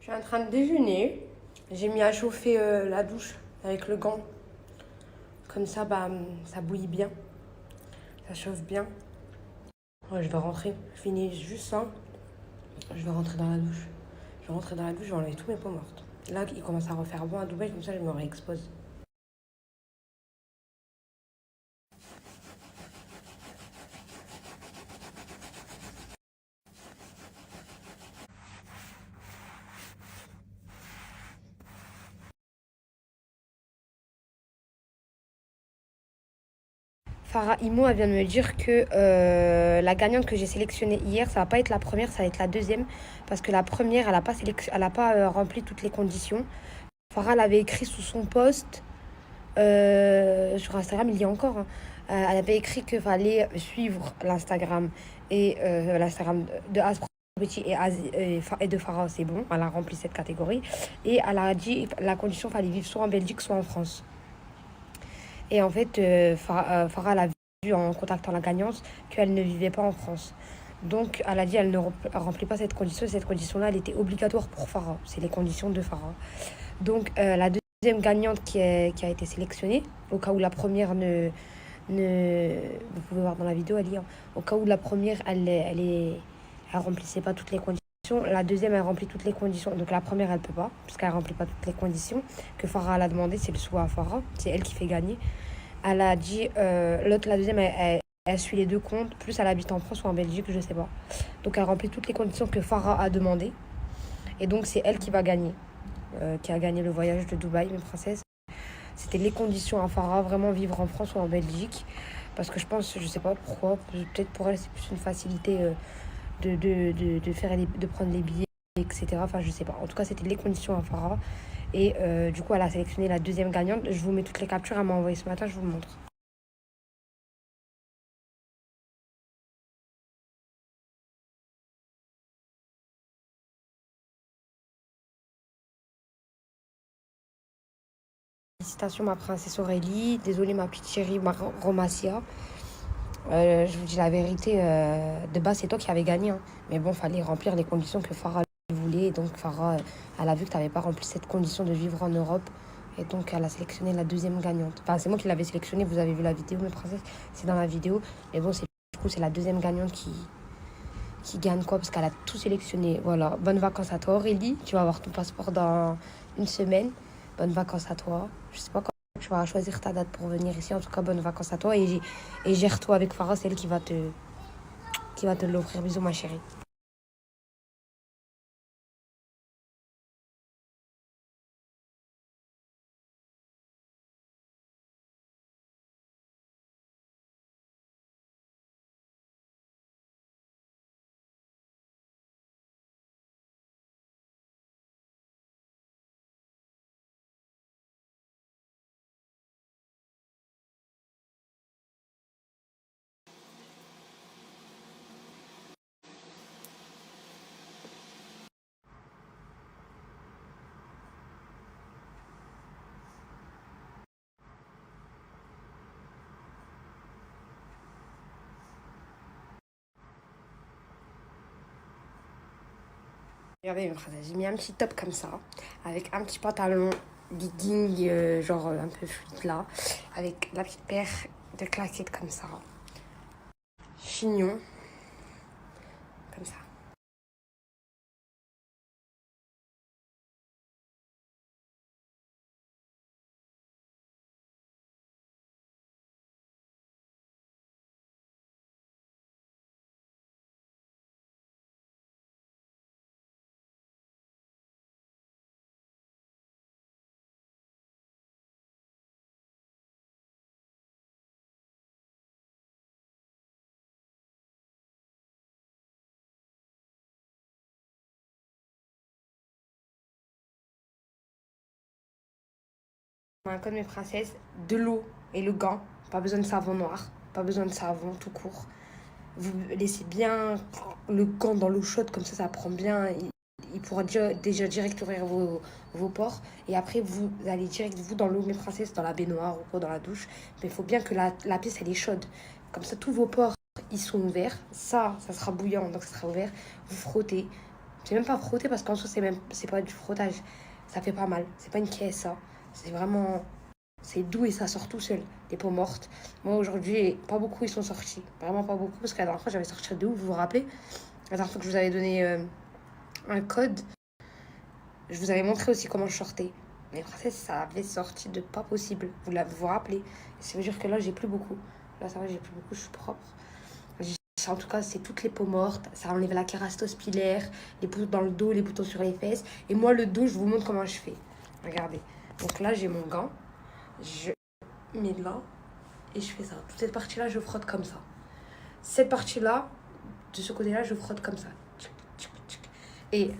Je suis en train de déjeuner. J'ai mis à chauffer la douche avec le gant. Comme ça, bah, ça bouillit bien. Ça chauffe bien. Ouais, je vais rentrer. Je finis juste ça. Je vais rentrer dans la douche. Je vais rentrer dans la douche, je vais enlever tous mes peaux mortes. Là, il commence à refaire bon à Dubaï, comme ça, je me réexpose. Farah Imo, elle vient de me dire que la gagnante que j'ai sélectionnée hier, ça va pas être la première, ça va être la deuxième. Parce que la première, elle a pas rempli toutes les conditions. Farah l'avait écrit sous son post sur Instagram, il y a encore. Hein. Elle avait écrit qu'il fallait suivre l'Instagram et l'Instagram de Aspro Petit et de Farah, c'est bon. Elle a rempli cette catégorie. Et elle a dit la condition, fallait vivre soit en Belgique, soit en France. Et en fait, Farah l'a vu en contactant la gagnante qu'elle ne vivait pas en France. Donc, elle a dit qu'elle ne remplit pas cette condition. Cette condition-là, elle était obligatoire pour Farah. C'est les conditions de Farah. Donc, la deuxième gagnante qui a été sélectionnée, au cas où la première vous pouvez voir dans la vidéo, elle y est. Hein. Au cas où la première, elle remplissait pas toutes les conditions. La deuxième, elle remplit toutes les conditions. Donc, la première, elle peut pas, parce qu'elle remplit pas toutes les conditions que Farah elle a demandé. C'est le choix à Farah. C'est elle qui fait gagner. Elle a dit, l'autre, la deuxième, elle suit les deux comptes. Plus elle habite en France ou en Belgique, je sais pas. Donc, elle remplit toutes les conditions que Farah a demandé. Et donc, c'est elle qui va gagner. Qui a gagné le voyage de Dubaï, mes princesses. C'était les conditions à Farah, vraiment vivre en France ou en Belgique. Parce que je pense, je sais pas pourquoi, peut-être pour elle, c'est plus une facilité de prendre les billets, etc. Enfin, je sais pas. En tout cas, c'était les conditions à Farah. Et du coup, elle a sélectionné la deuxième gagnante. Je vous mets toutes les captures. Elle m'a envoyé ce matin, je vous le montre. Félicitations, ma princesse Aurélie. Désolée, ma petite chérie Romacia. Je vous dis la vérité, de base, c'est toi qui avais gagné. Hein. Mais bon, fallait remplir les conditions que Farah voulait. Et donc, Farah, elle a vu que tu n'avais pas rempli cette condition de vivre en Europe. Et donc, elle a sélectionné la deuxième gagnante. Enfin, c'est moi qui l'avais sélectionnée. Vous avez vu la vidéo, mes princesses. C'est dans la vidéo. Mais bon, du coup, c'est la deuxième gagnante qui gagne quoi parce qu'elle a tout sélectionné. Voilà. Bonnes vacances à toi, Aurélie. Tu vas avoir ton passeport dans une semaine. Bonnes vacances à toi. Je sais pas quand tu vas choisir ta date pour venir ici. En tout cas, bonnes vacances à toi. Et gère-toi avec Farah, c'est elle qui va te l'offrir. Bisous, ma chérie. Regardez, mes princesses, j'ai mis un petit top comme ça, avec un petit pantalon legging, genre un peu fluide là, avec la petite paire de claquettes comme ça, chignon, comme ça. Un code, mes princesses, de l'eau et le gant, pas besoin de savon noir, pas besoin de savon tout court. Vous laissez bien le gant dans l'eau chaude, comme ça prend bien. Il pourra déjà direct ouvrir vos pores. Et après, vous allez direct, vous, dans l'eau, mes princesses, dans la baignoire ou quoi, dans la douche. Mais il faut bien que la pièce, elle est chaude. Comme ça, tous vos pores, ils sont ouverts. Ça sera bouillant, donc ça sera ouvert. Vous frottez. C'est même pas frotter parce qu'en soi, c'est pas du frottage. Ça fait pas mal. C'est pas une caisse, ça. C'est vraiment... C'est doux et ça sort tout seul. Les peaux mortes. Moi, aujourd'hui, pas beaucoup ils sont sortis. Vraiment pas beaucoup. Parce que la dernière fois, j'avais sorti de ouf, vous vous rappelez? La dernière fois que je vous avais donné un code, je vous avais montré aussi comment je sortais. Mais princesse, ça avait sorti de pas possible. Vous vous rappelez? Et ça veut dire que là, j'ai plus beaucoup. Là, ça va, j'ai plus beaucoup, je suis propre. En tout cas, c'est toutes les peaux mortes. Ça enlève la kérastose pilaire, les boutons dans le dos, les boutons sur les fesses. Et moi, le dos, je vous montre comment je fais. Regardez. Donc là, j'ai mon gant. Je mets là et je fais ça. Toute cette partie-là, je frotte comme ça. Cette partie-là, de ce côté-là, je frotte comme ça. Et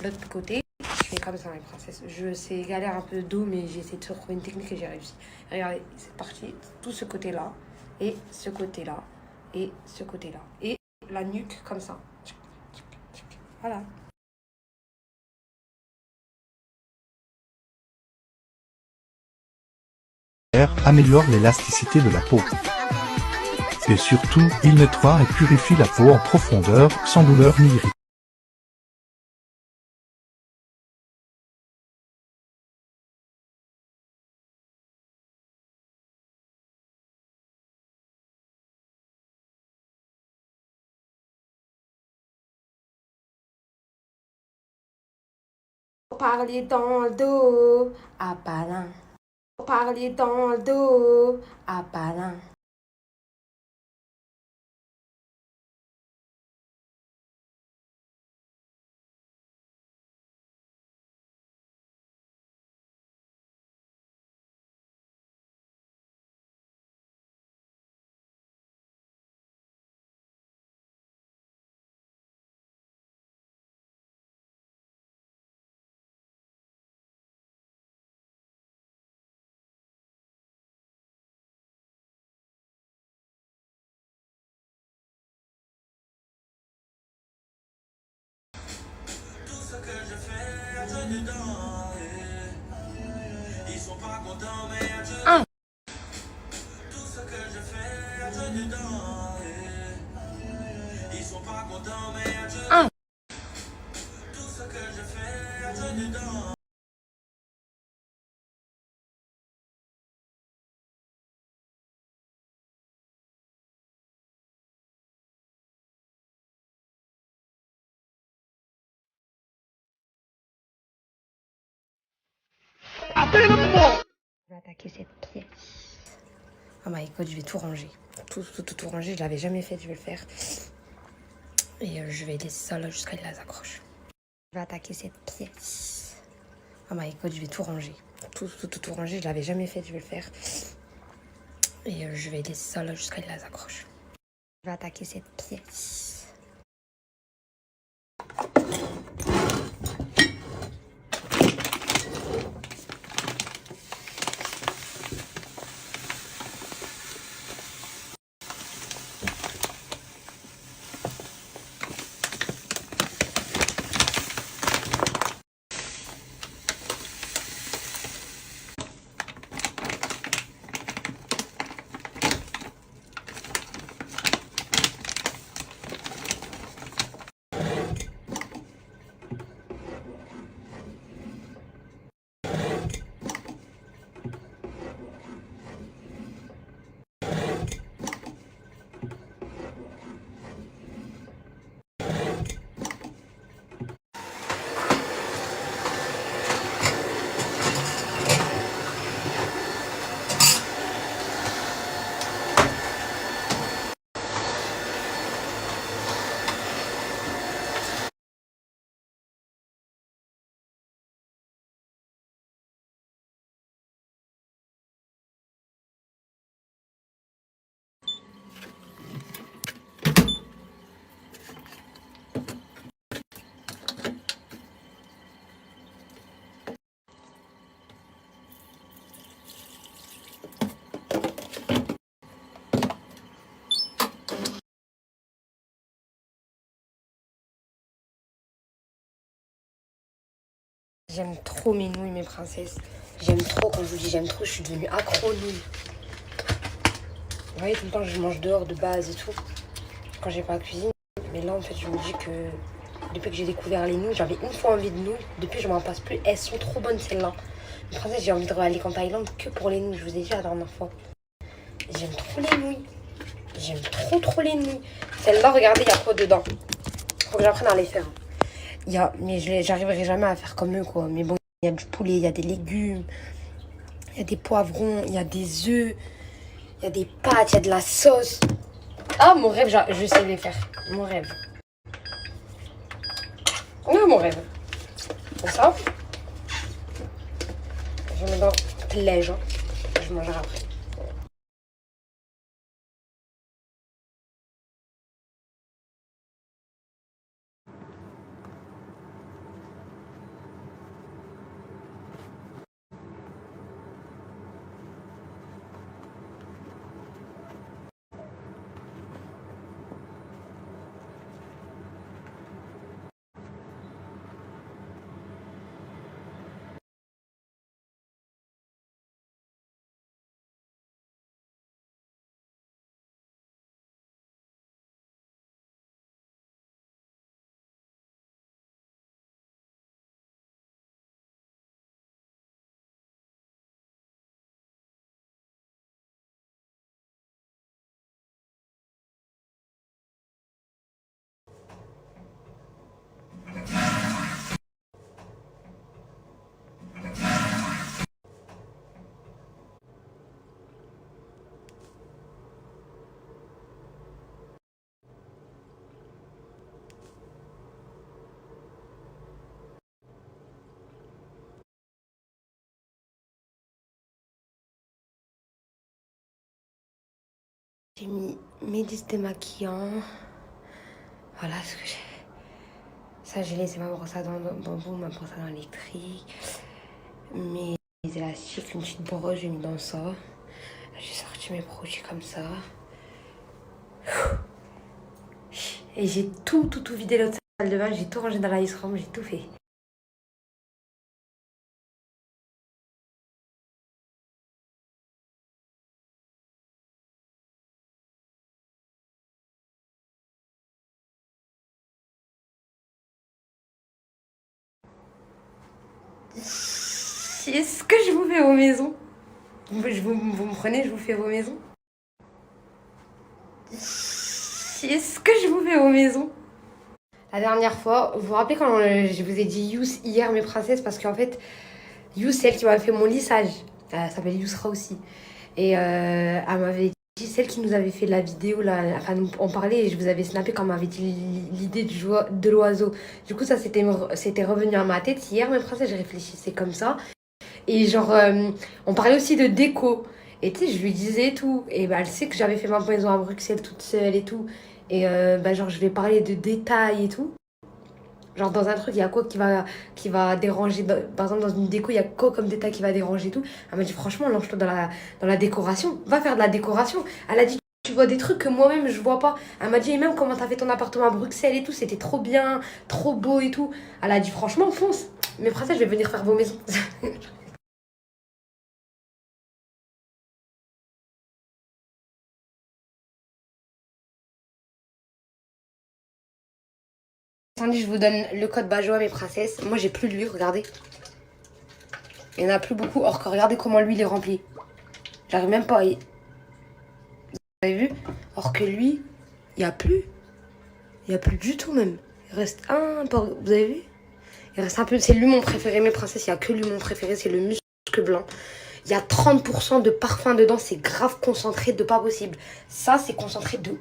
l'autre côté, je fais comme ça, mes princesses. C'est galère un peu d'eau, mais j'ai essayé de trouver une technique et j'ai réussi. Regardez, cette partie, tout ce côté-là, et ce côté-là, et ce côté-là. Et la nuque, comme ça. Voilà. Améliore l'élasticité de la peau. Et surtout, il nettoie et purifie la peau en profondeur, sans douleur ni irritation. Parler dans le dos, à Palin. Parler dans le dos, à Palin. Ah. Ah. Je vais attaquer cette pièce. Oh my god, je vais tout ranger. Tout ranger, je l'avais jamais fait, je vais le faire. Et je vais laisser ça là jusqu'à ce qu'elle les accroche. Je vais attaquer cette pièce. Oh my god, je vais tout ranger. Tout ranger, je l'avais jamais fait, je vais le faire. Et je vais laisser ça là jusqu'à ce qu'elle les accroche. Je vais attaquer cette pièce. J'aime trop mes nouilles, mes princesses. J'aime trop, quand je vous dis j'aime trop, je suis devenue accro aux nouilles. Vous voyez, tout le temps, je mange dehors de base et tout, quand j'ai pas à cuisine. Mais là, en fait, je me dis que Depuis que j'ai découvert les nouilles, j'avais une fois envie de nouilles. Depuis, je m'en passe plus. Elles sont trop bonnes, celles-là. Mais princesse, j'ai envie de aller en Thaïlande que pour les nouilles. Je vous ai dit la dernière fois. J'aime trop les nouilles. J'aime trop les nouilles. Celle-là, regardez, il y a quoi dedans? Faut que j'apprenne à les faire. Mais j'arriverai jamais à faire comme eux, quoi. Mais bon, il y a du poulet, il y a des légumes, il y a des poivrons, il y a des œufs, il y a des pâtes, il y a de la sauce. Ah, mon rêve, je sais les faire. Mon rêve. Oui, mon rêve. C'est ça. Je mets dans le lait, hein. Je mangerai après. J'ai mis mes 10 démaquillants. Voilà ce que j'ai. Ça, j'ai laissé ma brosse à dents bambou, ma brosse à dents électrique. Mes élastiques, une petite brosse, j'ai mis dans ça. J'ai sorti mes produits comme ça. Et j'ai tout vidé l'autre salle de bain. J'ai tout rangé dans la ice room, j'ai tout fait. Est-ce que je vous fais vos maisons? Vous me prenez, je vous fais vos maisons? Est-ce que je vous fais vos maisons? La dernière fois, vous vous rappelez quand je vous ai dit Yous hier, mes princesses? Parce qu'en fait, Yous, c'est elle qui m'a fait mon lissage. Elle s'appelle Yousra aussi. Et elle m'avait dit, celle qui nous avait fait la vidéo, là, enfin, on parlait et je vous avais snappé quand elle m'avait dit l'idée de l'oiseau. Du coup, ça, c'était revenu à ma tête hier, mes princesses, je réfléchissais comme ça. Et genre, on parlait aussi de déco. Et tu sais, je lui disais tout. Et bah, elle sait que j'avais fait ma maison à Bruxelles toute seule et tout. Et bah, genre, je vais parler de détails et tout. Genre, dans un truc, il y a quoi qui va déranger. Par exemple, dans une déco, il y a quoi comme détail qui va déranger et tout. Elle m'a dit, franchement, lance-toi dans la décoration. Va faire de la décoration. Elle a dit, tu vois des trucs que moi-même, je vois pas. Elle m'a dit, et même comment t'as fait ton appartement à Bruxelles et tout. C'était trop bien, trop beau et tout. Elle a dit, franchement, fonce. Mais princesse, je vais venir faire vos maisons. Attendez, je vous donne le code Bajoa, mes princesses. Moi, j'ai plus de lui, regardez. Il n'y en a plus beaucoup. Or que regardez comment lui, il est rempli. J'arrive même pas à y... Vous avez vu? Or que lui, il n'y a plus. Il n'y a plus du tout, même. Il reste un peu... Vous avez vu? Il reste un peu... C'est lui mon préféré, mes princesses. Il n'y a que lui mon préféré. C'est le musc blanc. Il y a 30% de parfum dedans. C'est grave concentré de pas possible. Ça, c'est concentré de...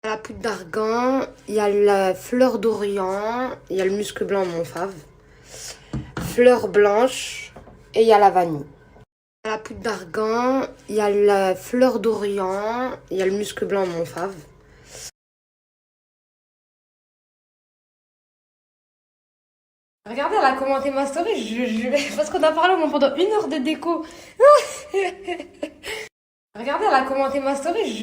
La poudre d'argan, il y a la fleur d'Orient, il y a le musc blanc, mon fave, fleur blanche et il y a la vanille. La poudre d'argan, il y a la fleur d'Orient, il y a le musc blanc, mon fave. Regardez, elle a commenté ma story, parce qu'on a parlé au moins pendant 1 heure de déco. Regardez, elle a commenté ma story,